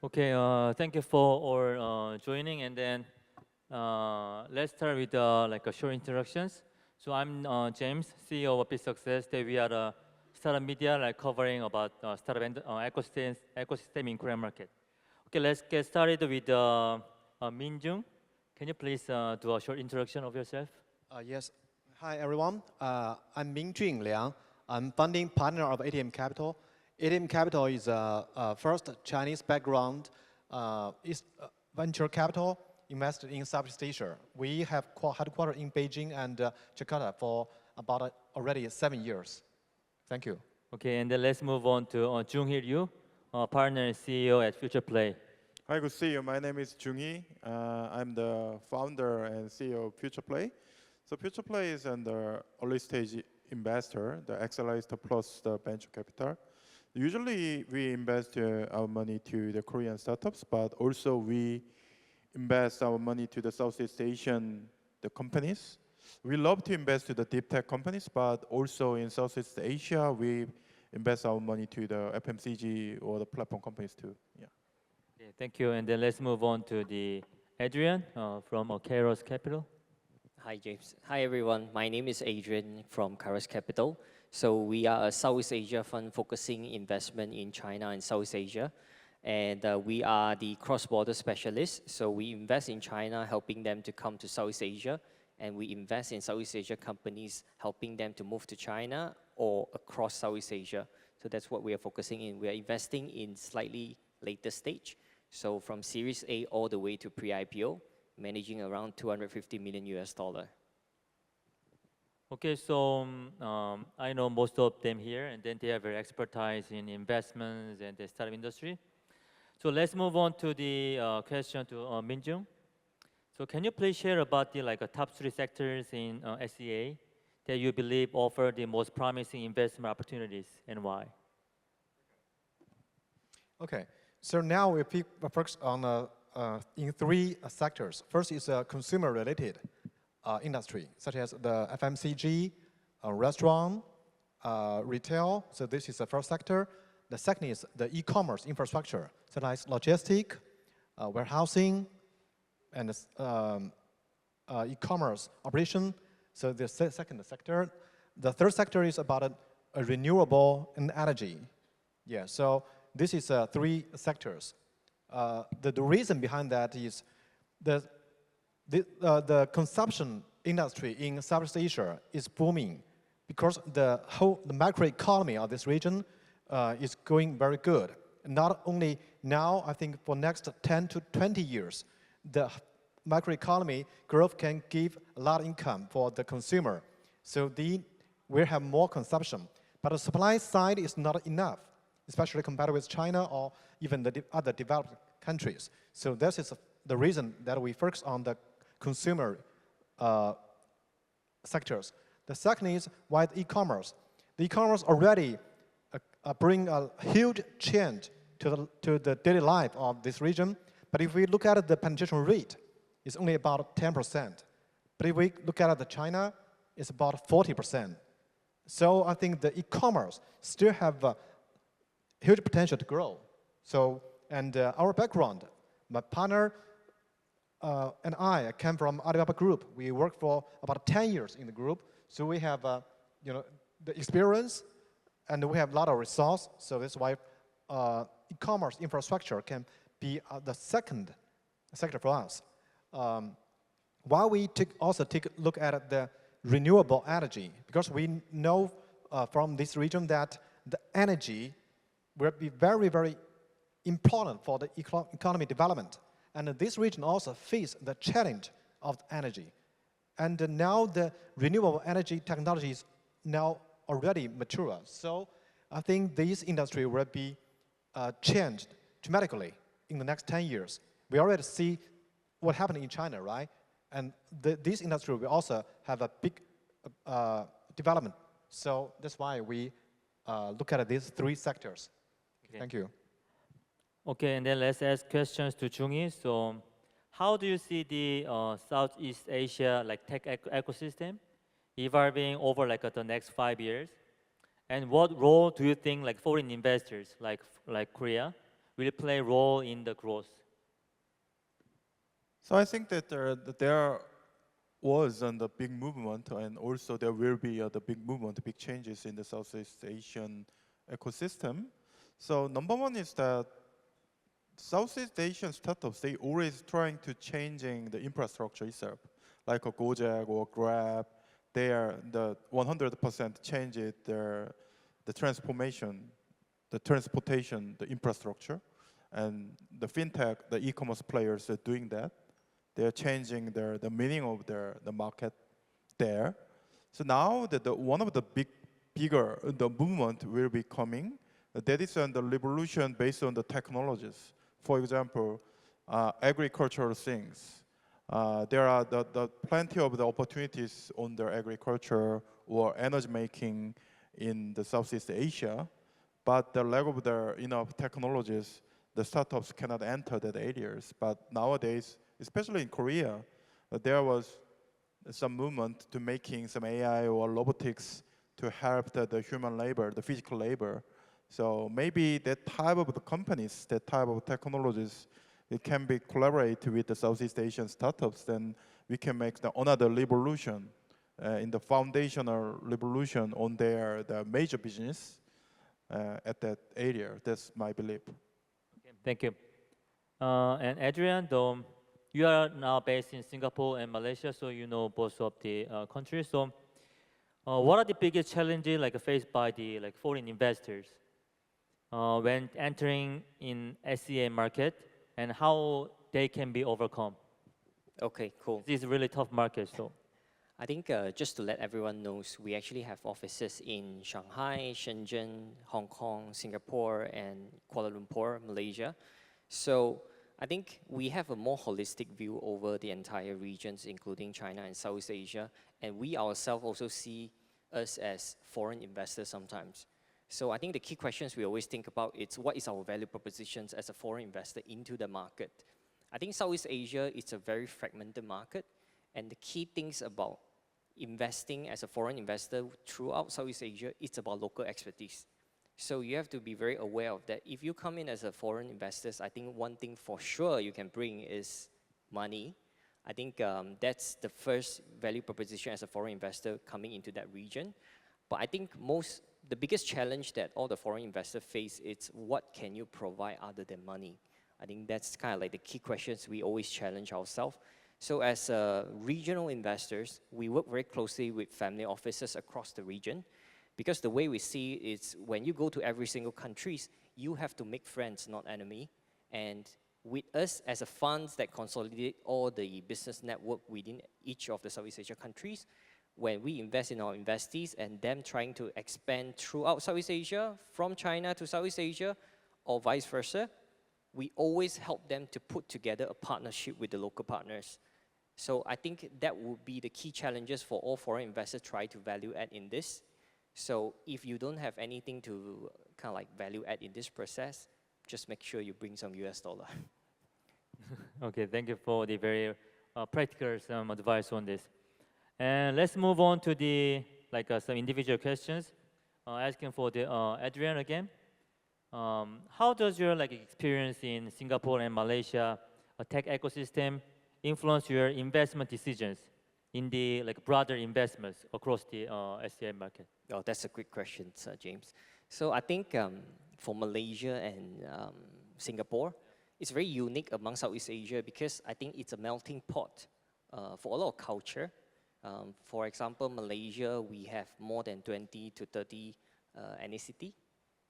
Okay, thank you for all joining, and then let's start with like a short introductions. So I'm James, CEO of BeSuccess. That we are a startup media like covering about startup and ecosystem in Korean market. Okay, let's get started with Minjun. Can you please do a short introduction of yourself? Yes. Hi, everyone. I'm Minjun Liang. I'm founding partner of ATM Capital. ATM Capital is a first Chinese background venture capital invested in Southeast Asia. We have headquarters in Beijing and Jakarta for about already 7 years. Thank you. Okay, and then let's move on to Jung-hee, partner and CEO at FuturePlay. Hi, good to see you. My name is Jung-hee. I'm the founder and CEO of FuturePlay. So FuturePlay is an early stage investor, the accelerator plus the venture capital. Usually we invest our money to the Korean startups, but also we invest our money to the Southeast Asian companies. We love to invest to the deep tech companies, but also in Southeast Asia, we invest our money to the FMCG or the platform companies too. Yeah. Okay, thank you. And then let's move on to the Adrian from Kairous Capital. Hi, James. Hi, everyone. My name is Adrian from Kairous Capital. So we are a Southeast Asia fund focusing investment in China and Southeast Asia. And we are the cross-border specialists. So we invest in China, helping them to come to Southeast Asia. And we invest in Southeast Asia companies, helping them to move to China or across Southeast Asia. So that's what we are focusing in. We are investing in slightly later stage. So from Series A all the way to pre-IPO, managing around $250 million US. Okay, so I know most of them here, and then they have very expertise in investments and the startup industry. So let's move on to the question to Minjun. So can you please share about the top 3 sectors in SEA that you believe offer the most promising investment opportunities and why? Okay, so now we focus on in 3 sectors. First is consumer-related industry, such as the FMCG, restaurant, retail. So this is the first sector. The second is the e-commerce infrastructure, such as logistic, warehousing, and e-commerce operation. So the second sector. The third sector is about a renewable energy. Yeah, so this is 3 sectors. The reason behind that is the consumption industry in Southeast Asia is booming because the macroeconomy of this region is going very good. Not only now, I think for next 10 to 20 years, the macroeconomy growth can give a lot of income for the consumer. So we have more consumption. But the supply side is not enough, especially compared with China or even the other developed countries. So this is the reason that we focus on the consumer sectors. The second is why the e-commerce. The e-commerce already bring a huge change to the daily life of this region. But if we look at the penetration rate, it's only about 10%. But if we look at the China, it's about 40%. So I think the e-commerce still have a huge potential to grow. So, and our background, my partner and I came from Alibaba Group. We worked for about 10 years in the group. So we have the experience and we have a lot of resource. So that's why e-commerce infrastructure can be the second sector for us. While we also take a look at the renewable energy, because we know from this region that the energy will be very, very important for the economy development. And this region also faces the challenge of energy. And now the renewable energy technology is now already mature. So I think this industry will be changed dramatically in the next 10 years. We already see what happened in China, right? And this industry will also have a big development. So that's why we look at these 3 sectors. Okay. Thank you. Okay, and then let's ask questions to Jung-hee. So how do you see the Southeast Asia tech ecosystem evolving over the next 5 years? And what role do you think foreign investors like Korea will play a role in the growth? So I think that there was a big movement, and also there will be the big movement, big changes in the Southeast Asian ecosystem. So number one is that Southeast Asian startups, they always trying to changing the infrastructure itself, like a Gojek or Grab. They are the 100% change it, the transformation, the transportation, the infrastructure, and the fintech, the e-commerce players are doing that. They are changing the meaning of the market there. So now one of the bigger the movement will be coming. That is on the revolution based on the technologies. For example, agricultural things. There are plenty of the opportunities on the agriculture or energy making in the Southeast Asia, but the lack of the enough technologies, the startups cannot enter that areas. But nowadays, especially in Korea, there was some movement to making some AI or robotics to help the human labor, the physical labor. So maybe that type of the companies, that type of technologies, it can be collaborate with the Southeast Asian startups, then we can make another revolution in the foundational revolution on the major business at that area. That's my belief. Okay, thank you. And Adrian, though, you are now based in Singapore and Malaysia, so you know both of the countries. So, what are the biggest challenges faced by the foreign investors when entering in SEA market, and how they can be overcome? Okay, cool. This is a really tough market, so. I think just to let everyone know, we actually have offices in Shanghai, Shenzhen, Hong Kong, Singapore, and Kuala Lumpur, Malaysia. So I think we have a more holistic view over the entire regions, including China and Southeast Asia. And we ourselves also see us as foreign investors sometimes. So I think the key questions we always think about is what is our value propositions as a foreign investor into the market. I think Southeast Asia is a very fragmented market. And the key things about investing as a foreign investor throughout Southeast Asia, it's about local expertise. So you have to be very aware of that. If you come in as a foreign investor, I think one thing for sure you can bring is money. I think that's the first value proposition as a foreign investor coming into that region. But I think the biggest challenge that all the foreign investors face is what can you provide other than money? I think that's kind of like the key questions we always challenge ourselves. So as regional investors, we work very closely with family offices across the region, because the way we see it is when you go to every single country, you have to make friends, not enemy. And with us as a fund that consolidate all the business network within each of the Southeast Asia countries, when we invest in our investees and them trying to expand throughout Southeast Asia, from China to Southeast Asia, or vice versa, we always help them to put together a partnership with the local partners. So I think that would be the key challenges for all foreign investors try to value add in this. So if you don't have anything to kind of like value add in this process, just make sure you bring some US dollar. Okay, thank you for the very practical advice on this. And let's move on to the some individual questions. Asking for the Adrian again. How does your experience in Singapore and Malaysia tech ecosystem influence your investment decisions in the broader investments across the SCI market? Oh, that's a great question, James. So I think for Malaysia and Singapore, it's very unique among Southeast Asia because I think it's a melting pot for a lot of culture. For example, Malaysia, we have more than 20 to 30 ethnicity.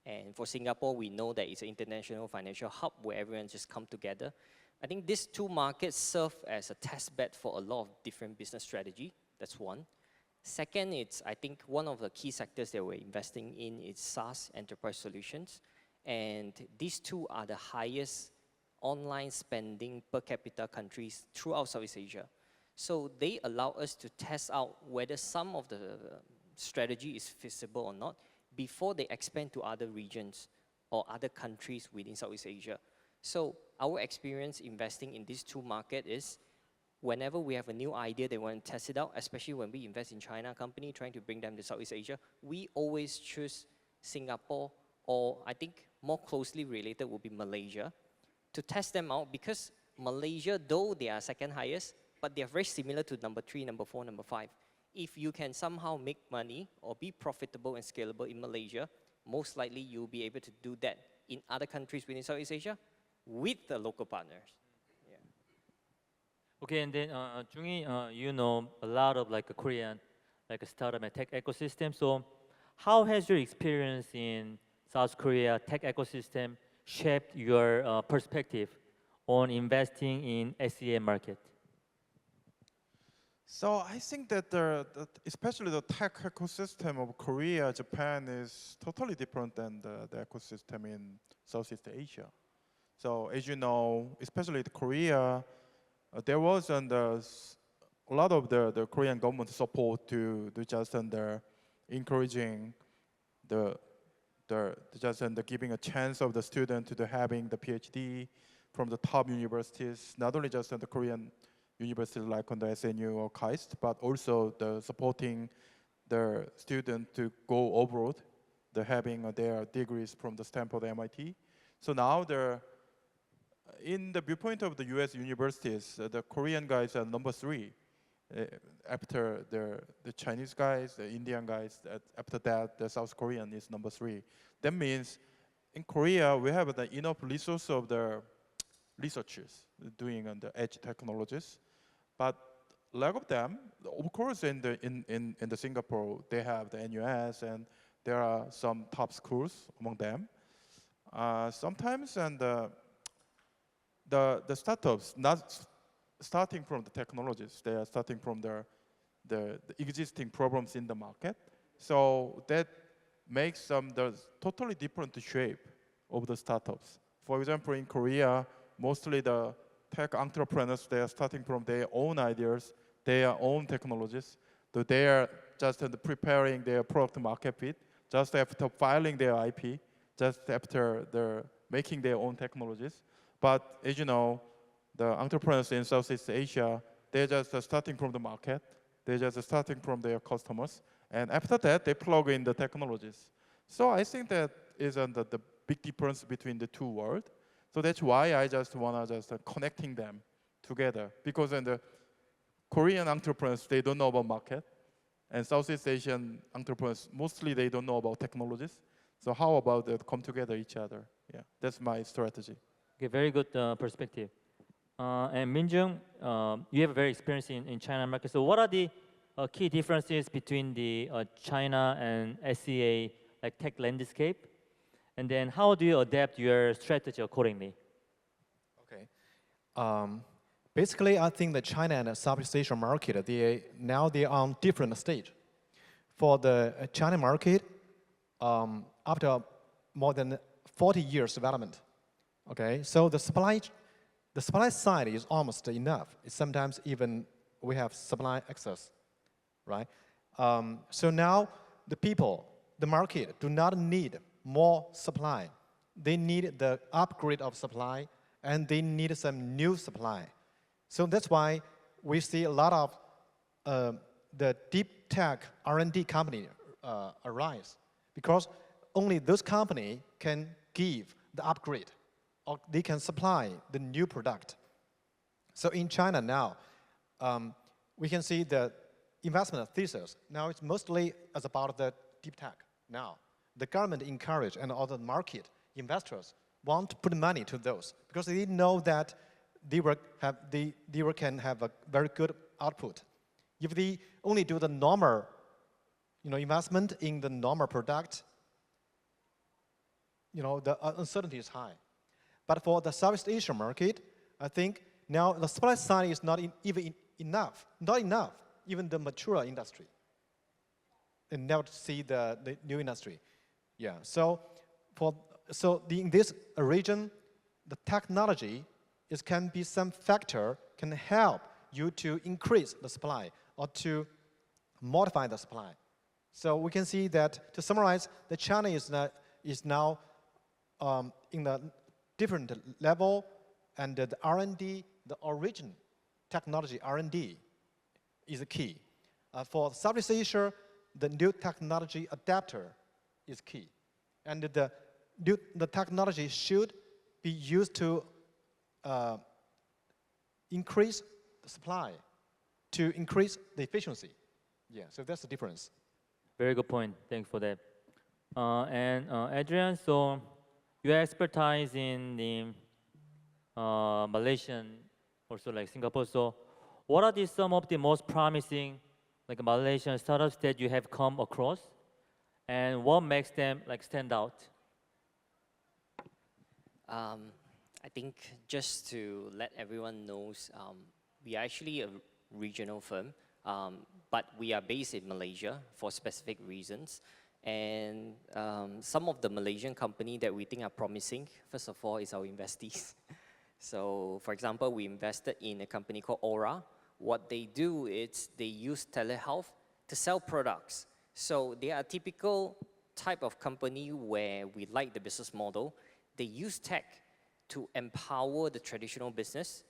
And for Singapore, we know that it's an international financial hub where everyone just come together. I think these two markets serve as a test bed for a lot of different business strategy. That's one. Second, I think one of the key sectors that we're investing in is SaaS enterprise solutions. And these two are the highest online spending per capita countries throughout Southeast Asia. So they allow us to test out whether some of the strategy is feasible or not before they expand to other regions or other countries within Southeast Asia. So our experience investing in these two markets is whenever we have a new idea, they want to test it out, especially when we invest in China company trying to bring them to Southeast Asia, we always choose Singapore or I think more closely related would be Malaysia, to test them out, because Malaysia, though they are second highest, but they are very similar to number 3, number 4, number 5. If you can somehow make money or be profitable and scalable in Malaysia, most likely you'll be able to do that in other countries within Southeast Asia with the local partners. Yeah. Okay, and then Jung-hee, you know a lot of like a Korean, like a startup and tech ecosystem. So, how has your experience in South Korea tech ecosystem shaped your perspective on investing in SEA market? So I think that especially the tech ecosystem of Korea, Japan is totally different than the ecosystem in Southeast Asia. So as you know, especially in Korea, there wasn't a lot of the Korean government support to just encouraging the just giving a chance of the student to having the PhD from the top universities, not only just in the Korean universities like on the SNU or KAIST, but also the supporting the student to go abroad, the having their degrees from the Stanford, MIT. So now in the viewpoint of the US universities, the Korean guys are number 3. After the Chinese guys, the Indian guys, after that, the South Korean is number 3. That means in Korea, we have the enough resource of the researchers doing on the edge technologies, but lack of them. Of course, in the Singapore, they have the NUS, and there are some top schools among them. Sometimes, and the startups not starting from the technologies, they are starting from the existing problems in the market. So that makes them the totally different shape of the startups. For example, in Korea, mostly the tech entrepreneurs, they are starting from their own ideas, their own technologies. So they are just preparing their product market fit, just after filing their IP, just after making their own technologies. But as you know, the entrepreneurs in Southeast Asia, they're just starting from the market. They're just starting from their customers. And after that, they plug in the technologies. So I think that is the big difference between the two worlds. So that's why I just want to connecting them together. Because in the Korean entrepreneurs, they don't know about market. And Southeast Asian entrepreneurs, mostly they don't know about technologies. So how about they come together each other? Yeah, that's my strategy. Okay, very good perspective. And Minjun, you have very experience in China market. So what are the key differences between the China and SEA like tech landscape? And then how do you adapt your strategy accordingly? Okay. Basically, I think the China and the Southeast Asia market, they are on different stage. For the China market, after more than 40 years development, okay, so the supply side is almost enough. Sometimes even we have supply excess, right? So now the market do not need more supply. They need the upgrade of supply, and they need some new supply. So that's why we see a lot of the deep tech R&D company arise, because only those companies can give the upgrade, or they can supply the new product. So in China now, we can see the investment thesis. Now it's mostly as about the deep tech now. The government encourage and all the market investors want to put money to those because they know that they can have a very good output. If they only do the normal, investment in the normal product, the uncertainty is high. But for the Southeast Asia market, I think now the supply side is not enough. Even the mature industry, and never see the new industry. Yeah. So in this region, the technology can be some factor can help you to increase the supply or to modify the supply. So we can see that, to summarize, the China is now in a different level, and the R&D, the origin technology R&D is the key. For Southeast Asia, the new technology adapter is key. And the the technology should be used to increase the supply, to increase the efficiency. Yeah, so that's the difference. Very good point. Thanks for that. Adrian, so you expertise in the Malaysian, also like Singapore. So what are some of the most promising like Malaysian startups that you have come across, and what makes them like stand out? I think just to let everyone knows, we are actually a regional firm, but we are based in Malaysia for specific reasons. And some of the Malaysian company that we think are promising, first of all, is our investees. So, for example, we invested in a company called Aura. What they do is they use telehealth to sell products. So they are a typical type of company where we like the business model. They use tech to empower the traditional business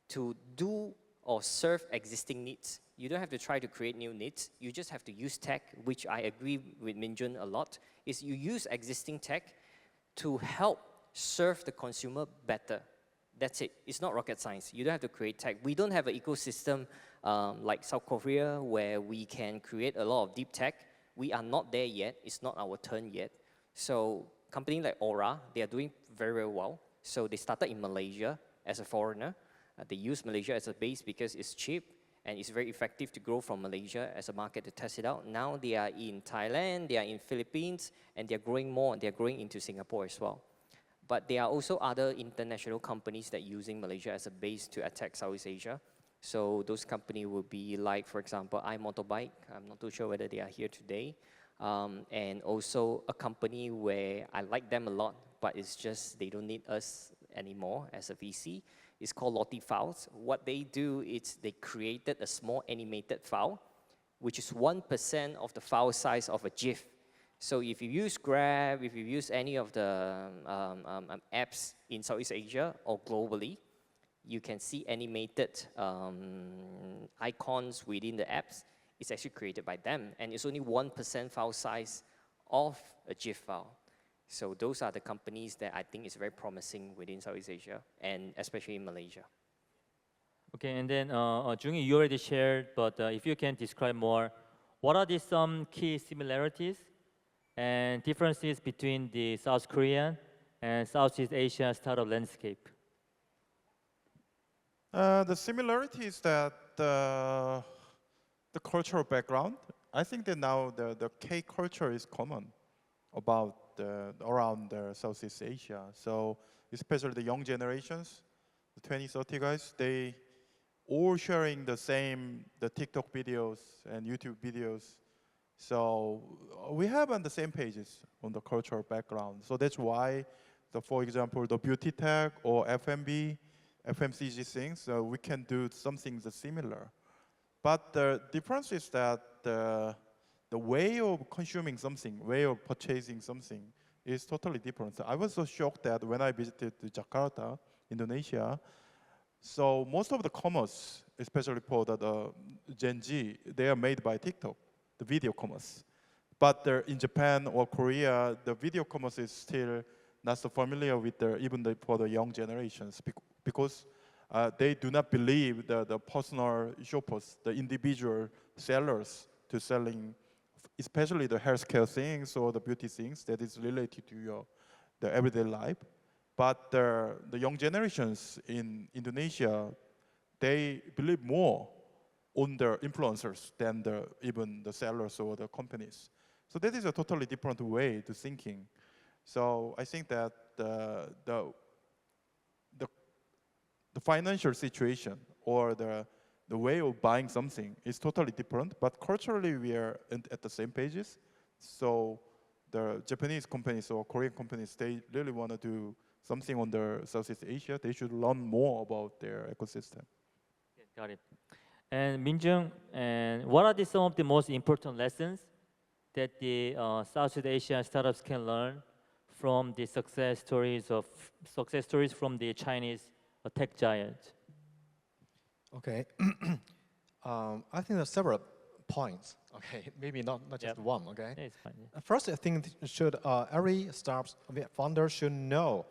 to do or serve existing needs. You don't have to try to create new needs. You just have to use tech, which I agree with Minjun a lot, is you use existing tech to help serve the consumer better. That's it. It's not rocket science. You don't have to create tech. We don't have an ecosystem like South Korea where we can create a lot of deep tech. We are not there yet. It's not our turn yet. So company like Aura, they are doing very, very well. So they started in Malaysia as a foreigner. They use Malaysia as a base because it's cheap and it's very effective to grow from Malaysia as a market to test it out. Now they are in Thailand, they are in Philippines, and they're growing more. They're growing into Singapore as well. But there are also other international companies that are using Malaysia as a base to attack Southeast Asia. So those companies will be like, for example, iMotorbike. I'm not too sure whether they are here today. And also a company where I like them a lot, but it's just they don't need us anymore as a VC. It's called Lottie Files. What they do is they created a small animated file, which is 1% of the file size of a GIF. So if you use Grab, if you use any of the apps in Southeast Asia or globally, you can see animated icons within the apps. It's actually created by them, and it's only 1% file size of a GIF file. So those are the companies that I think is very promising within Southeast Asia, and especially in Malaysia. Okay, and then Jung-hee, you already shared, but if you can describe more, what are some key similarities and differences between the South Korean and Southeast Asia startup landscape? The similarity is that the cultural background. I think that now the K culture is common about around Southeast Asia. So especially the young generations, the 20, 30 guys, they all sharing the TikTok videos and YouTube videos. So we have on the same pages on the cultural background. So that's why, for example, the beauty tech or FMB, FMCG things, we can do something similar. But the difference is that the way of consuming something, way of purchasing something is totally different. So I was so shocked that when I visited Jakarta, Indonesia, so most of the commerce, especially for the Gen Z, they are made by TikTok, the video commerce. But in Japan or Korea, the video commerce is still not so familiar with for the young generations because they do not believe the personal shoppers, the individual sellers to selling, especially the healthcare things or the beauty things that is related to the everyday life. But the young generations in Indonesia, they believe more on the influencers than even the sellers or the companies. So that is a totally different way to thinking. So I think that the financial situation or the way of buying something is totally different, but culturally we are at the same pages. So the Japanese companies or Korean companies, they really want to do something on the Southeast Asia. They should learn more about their ecosystem. Okay, got it. And Minjun, and what are some of the most important lessons that the Southeast Asian startups can learn from the success stories from the Chinese tech giants? Okay. I think there are several points. Okay, maybe not just one. Okay. Yeah, it's fine. Yeah. First, I think should every startup founder should know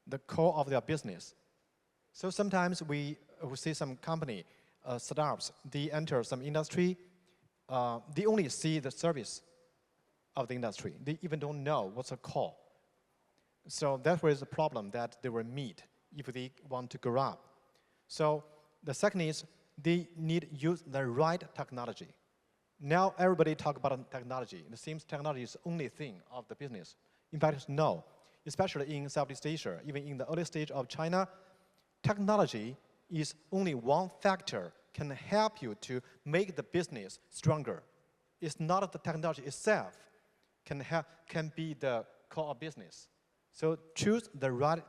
the core of their business. So sometimes we see some company, startups, they enter some industry, they only see the service of the industry. They even don't know what's the core. So that was the problem that they will meet if they want to grow up. So the second is they need to use the right technology. Now everybody talk about technology. It seems technology is the only thing of the business. In fact, no. Especially in Southeast Asia, even in the early stage of China, technology is only one factor can help you to make the business stronger. It's not the technology itself can be the core of business. So choose the right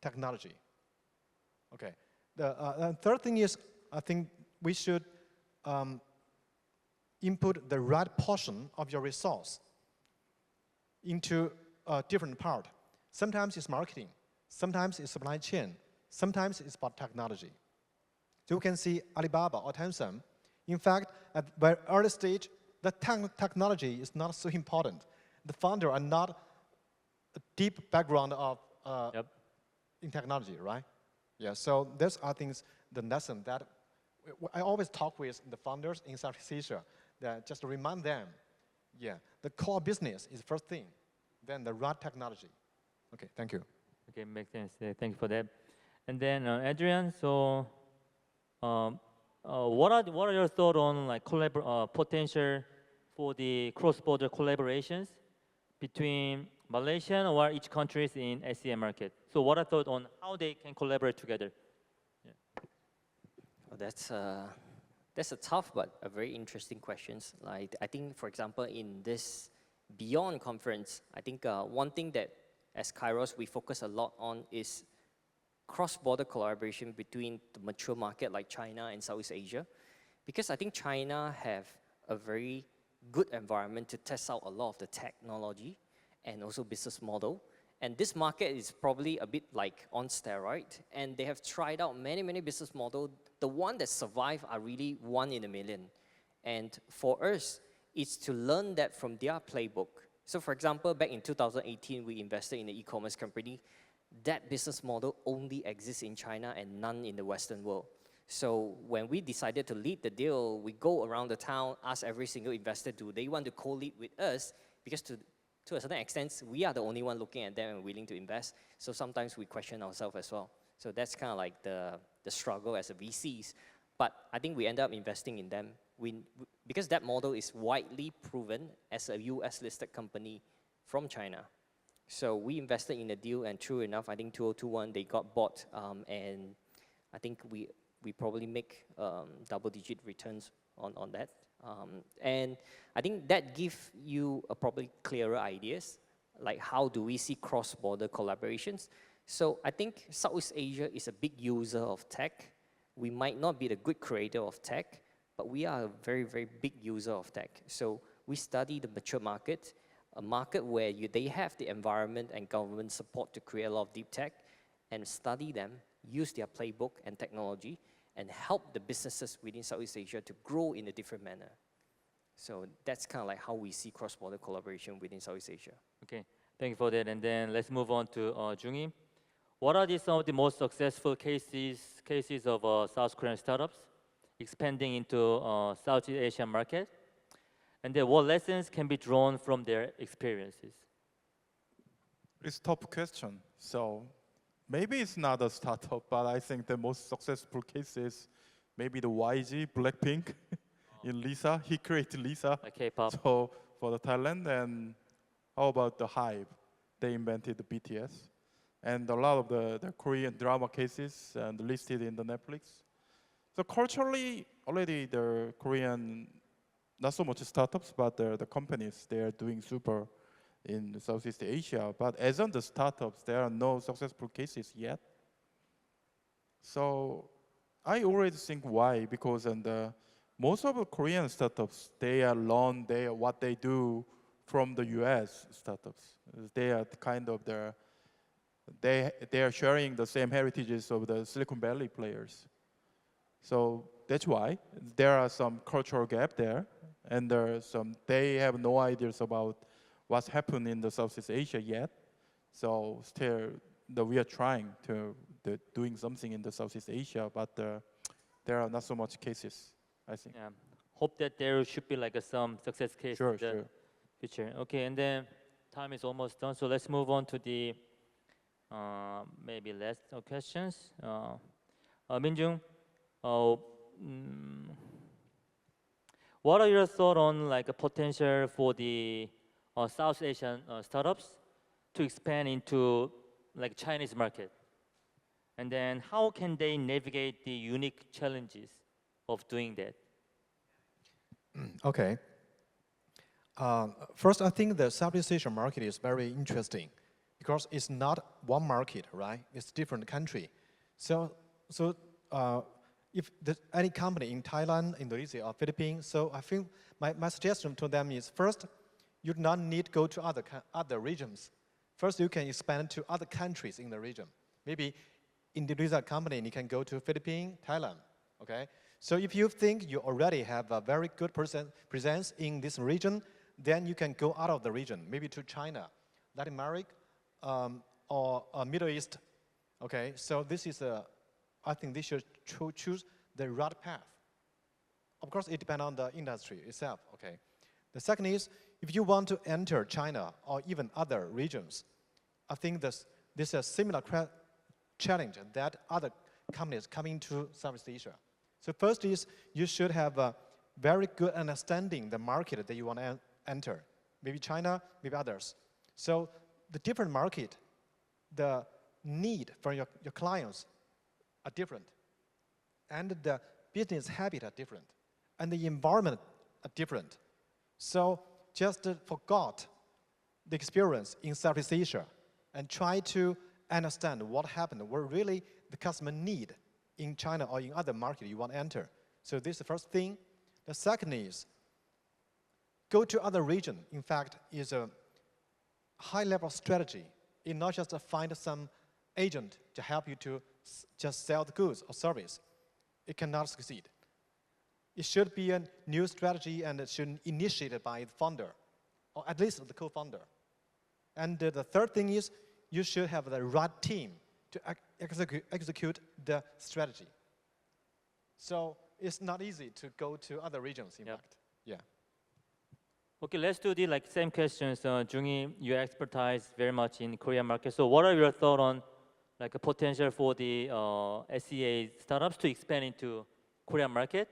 technology. Okay. The third thing is, I think we should input the right portion of your resource into a different part. Sometimes it's marketing, sometimes it's supply chain, sometimes it's about technology. So you can see Alibaba or Tencent. In fact, at very early stage, the technology is not so important. The founder are not a deep background of in technology, right? Yeah. So these are things, the lesson that I always talk with the founders in Southeast Asia. That just to remind them, the core business is first thing, then the right technology. Okay, thank you. Okay, makes sense. Thank you for that. And then Adrian, so what are your thoughts on like potential for the cross-border collaborations between Malaysian or each countries in ASEAN market? So what are thoughts on how they can collaborate together? Well, that's a tough but a very interesting question. Like I think, for example, in this Beyond conference, I think one thing that as Kairous we focus a lot on is cross-border collaboration between the mature market like China and Southeast Asia, because I think China have a very good environment to test out a lot of the technology and also business model. And this market is probably a bit like on steroid, and they have tried out many business models. The one that survive are really 1 in a million. And for us, it's to learn that from their playbook. So for example, back in 2018, we invested in an e-commerce company. That business model only exists in China and none in the Western world. So when we decided to lead the deal, we go around the town, ask every single investor, do they want to co-lead with us? Because to a certain extent, we are the only one looking at them and willing to invest. So sometimes we question ourselves as well. So that's kind of like the struggle as a VCs. But I think we end up investing in them because that model is widely proven as a US listed company from China. So we invested in the deal, and true enough, I think 2021 they got bought, and I think we probably make double-digit returns on that. And I think that gives you a probably clearer ideas, like how do we see cross-border collaborations. So I think Southeast Asia is a big user of tech. We might not be the good creator of tech, but we are a very big user of tech. So we study the mature market, a market where they have the environment and government support to create a lot of deep tech, and study them, use their playbook and technology, and help the businesses within Southeast Asia to grow in a different manner. So that's kind of like how we see cross-border collaboration within Southeast Asia. Okay, thank you for that. And then let's move on to Jung-hee. What are some of the most successful cases of South Korean startups expanding into Southeast Asian market? And then what lessons can be drawn from their experiences? It's a tough question. So maybe it's not a startup, but I think the most successful case is maybe the YG, Blackpink, in Lisa. He created Lisa. Like K-pop. So for the Thailand, and how about the Hype? They invented the BTS. And a lot of the Korean drama cases and listed in the Netflix. So culturally, already the Korean, not so much startups, but the companies, they are doing super in Southeast Asia. But as on the startups, there are no successful cases yet. So I always think why, because most of the Korean startups, they are learn what they do from the US startups. They are kind of they are sharing the same heritages of the Silicon Valley players. So that's why there are some cultural gap there. and they have no ideas about what's happened in the Southeast Asia yet. So still, we are trying to doing something in the Southeast Asia, but there are not so much cases, I think. Yeah. Hope that there should be like some success case Sure, in the sure. future. Okay, and then time is almost done, so let's move on to the maybe last questions. Minjun, mm, what are your thoughts on like a potential for the South Asian startups to expand into like Chinese market? And then how can they navigate the unique challenges of doing that? Okay. First, I think the Southeast Asian market is very interesting because it's not one market, right? It's different country. So if there's any company in Thailand, Indonesia, or Philippines, so I think my suggestion to them is first, you do not need to go to other regions. First, you can expand to other countries in the region. Maybe Indonesia company, you can go to Philippines, Thailand, okay? So if you think you already have a very good presence in this region, then you can go out of the region, maybe to China, Latin America, or Middle East, okay? So this is I think they should choose the right path. Of course, it depends on the industry itself, okay? The second is, if you want to enter China or even other regions, I think this is a similar challenge that other companies coming to Southeast Asia. So first is, you should have a very good understanding the market that you want to enter. Maybe China, maybe others. So the different market, the need for your clients are different. And the business habit are different. And the environment are different. So just forgot the experience in Southeast Asia and try to understand what happened, what really the customer need in China or in other market you want to enter. So this is the first thing. The second is, go to other region, in fact, is a high-level strategy. It's not just to find some agent to help you to just sell the goods or service. It cannot succeed. It should be a new strategy, and it should be initiated by the founder, or at least the co-founder. And the third thing is, you should have the right team to execute the strategy. So it's not easy to go to other regions, in fact. Yeah. Okay, let's do the same questions. Jung-hee, you expertise very much in Korean market. So what are your thoughts on a potential for the SEA startups to expand into Korean market?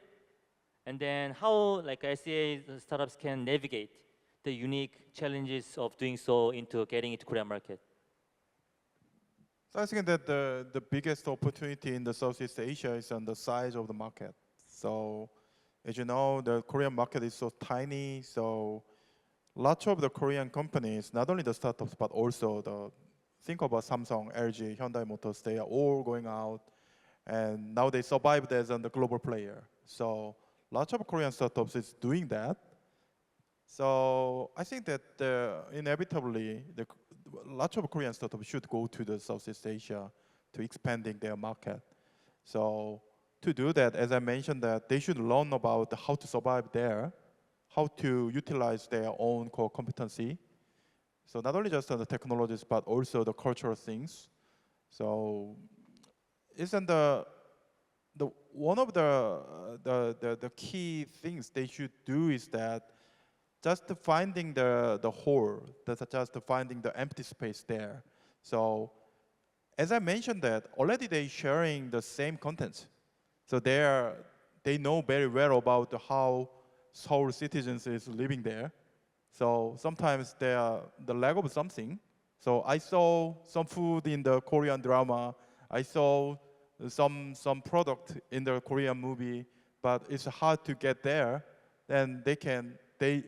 And then how SEA startups can navigate the unique challenges of doing so into getting into Korean market? So I think that the biggest opportunity in the Southeast Asia is on the size of the market. So as you know, the Korean market is so tiny, so lots of the Korean companies, not only the startups, but also think about Samsung, LG, Hyundai Motors, they are all going out, and now they survived as a global player. So lots of Korean startups is doing that. So I think that inevitably, lots of Korean startups should go to the Southeast Asia to expanding their market. So to do that, as I mentioned, that they should learn about how to survive there, how to utilize their own core competency. So not only just on the technologies, but also the cultural things. So isn't one of the key things they should do is that just finding the hole, that's just finding the empty space there. So as I mentioned that, already they sharing the same content. So they know very well about how Seoul citizens is living there. So sometimes they are the lack of something. So I saw some food in the Korean drama. I saw some product in the Korean movie, but it's hard to get there. Then they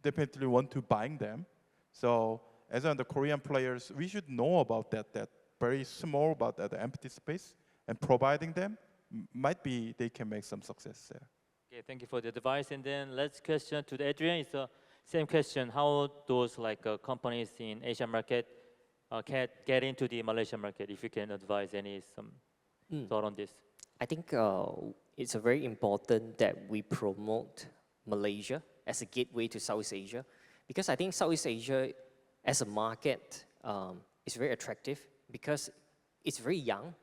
definitely want to buying them. So as on the Korean players, we should know about that very small about that empty space, and providing them, might be they can make some success there. Okay, thank you for the advice. And then last question to Adrian is the same question. How those companies in Asian market can get into the Malaysian market? If you can advise some thought on this. I think it's very important that we promote Malaysia as a gateway to Southeast Asia, because I think Southeast Asia as a market is very attractive because it's very young,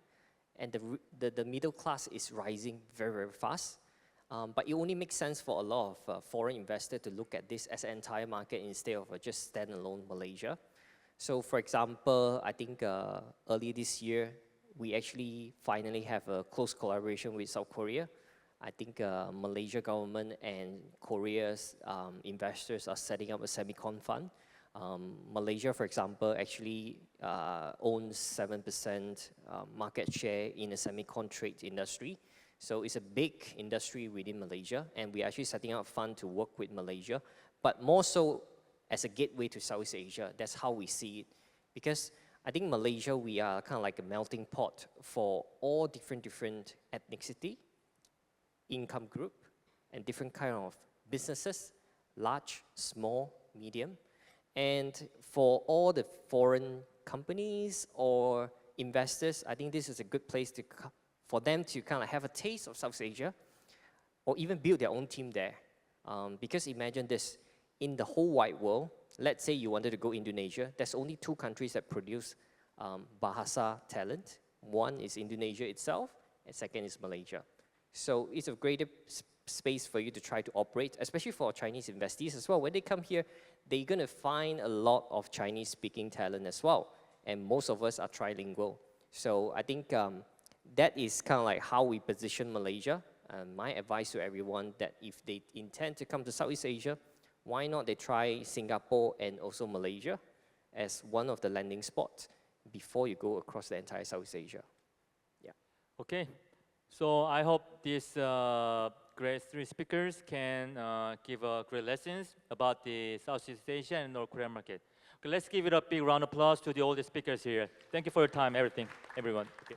and the middle class is rising very, very fast. But it only makes sense for a lot of foreign investors to look at this as an entire market instead of just standalone Malaysia. So for example, I think early this year, we actually finally have a close collaboration with South Korea. I think Malaysia government and Korea's investors are setting up a semicon fund. Malaysia, for example, actually owns 7% market share in the semicon trade industry. So it's a big industry within Malaysia, and we're actually setting up a fund to work with Malaysia, but more so as a gateway to Southeast Asia. That's how we see it. Because I think Malaysia, we are kind of like a melting pot for all different ethnicity, income group, and different kind of businesses, large, small, medium. And for all the foreign companies or investors, I think this is a good place for them to kind of have a taste of South Asia or even build their own team there. Because imagine this, in the whole wide world, let's say you wanted to go Indonesia, there's only 2 countries that produce Bahasa talent. One is Indonesia itself, and second is Malaysia. So it's a greater space for you to try to operate, especially for Chinese investees as well. When they come here, they're going to find a lot of Chinese-speaking talent as well. And most of us are trilingual. So I think that is kind of like how we position Malaysia. My advice to everyone that if they intend to come to Southeast Asia, why not they try Singapore and also Malaysia as one of the landing spots before you go across the entire Southeast Asia. Yeah. Okay. So I hope these great 3 speakers can give great lessons about the Southeast Asia and North Korean market. Okay, let's give it a big round of applause to all the speakers here. Thank you for your time, everyone. Okay.